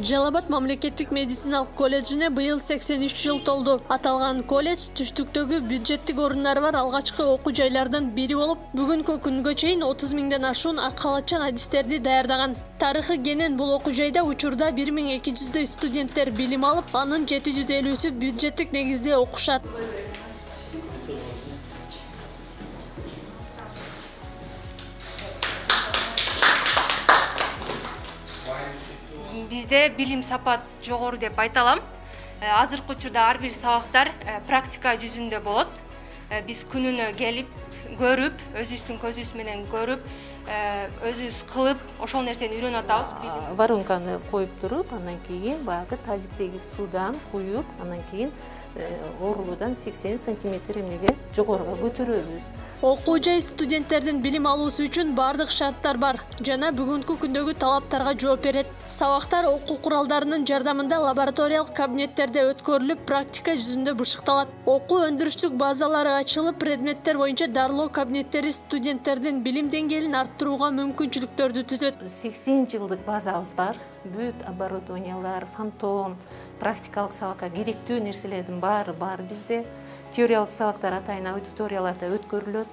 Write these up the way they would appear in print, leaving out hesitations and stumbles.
Жалал Абад мамлекеттик медициналык колледжине быйыл 83 жыл толду. Аталган колледж түштүктөгү бюджеттик орундары бар алгачкы окуу жайлардын бири болуп, бүгүнкү күнгө чейин 30 миңден ашуун ак халатчан адистерди даярдаган. Тарыхы кенен бул окуу жайда учурда 1200 студенттер билим алып, анын 750-сү бюджеттик негизде окушат. Бизде билим сапат жогору деп айта алам. Азыркы учурда ар бир сабактар практика жүзүндө болот. Биз күнүнө келип, көрүп, өзүбүздүн көзүбүз менен көрүп, өзүбүз кылып, ошол нерсени үйрөнүп атабыз. Воронканы коюп туруп, андан кийин багы тазиктеги судан куюп, андан кийин оорулуудан 80 сантиметр эмнеге жогоруга көтөрөбүз. Окуу жай студенттердин билим алуусу үчүн бардык шарттар бар жана бүгүнкү күндөгү талаптарга жооп берет. Сабактар окуу куралдарынын жардамында лабораториялык кабинеттерде өткөрүлүп, практика жүзүндө бышыкталат. Окуу өндүрүштүк базалары ачылып, предметтер боюнча дарылоо кабинеттери студенттердин билим деңгээлин арттырууга мүмкүнчүлүктөрдү түзөт. 80 жылдык базабыз бар. Бүт оборудованиялар, фантом, практикалык сабакка керектүү нерселердин баары бар бизде. Теориялык сабактар атайын аудиторияларда өткөрүлөт.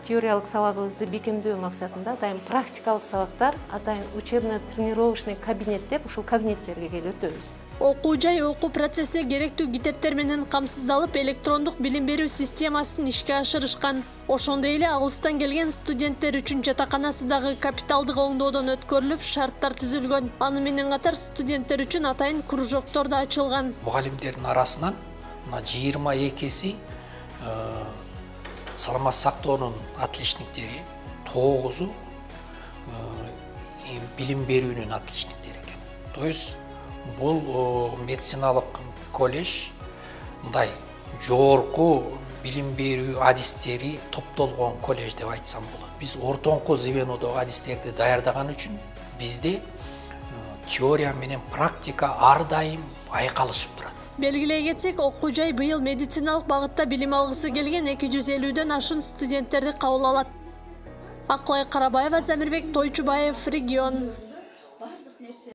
Теориялык сабагыбызды бекемдөө максатында атайын практикалык сабактар атайын учебно-тренировочный кабинет деп ушул кабинеттерге келип өтөбүз. Окуу жай окуу процессине керектүү китептер менен камсыздалып, электрондук билим берүү системасын ишке ашырышкан. Ошондой эле алыстан келген студенттер үчүн жатаканасы дагы капиталдык оңдоодон өткөрүлүп, шарттар түзүлгөн. Аны менен катар студенттер үчүн атайын кружоктор да ачылган. Мугалимдердин арасынан 22си саламат сактоонун отличниктери, 9-у билим берүүнүн отличниктери экен. То есть бул медициналык колледж мындай жогорку билим берүү адистери топтолгон колледж деп айтсам болот. Биз ортоңку звенодогу адистерди даярдаган үчүн бизде теория менен практика ар дайым айкалышып турат. Белгилей кетсек, окуу жай быйыл медициналык багытта билим алгысы келген 250дөн ашуун студенттерди кабыл алат. Акылай Карабаева, Замирбек Тойчубаев, Регион.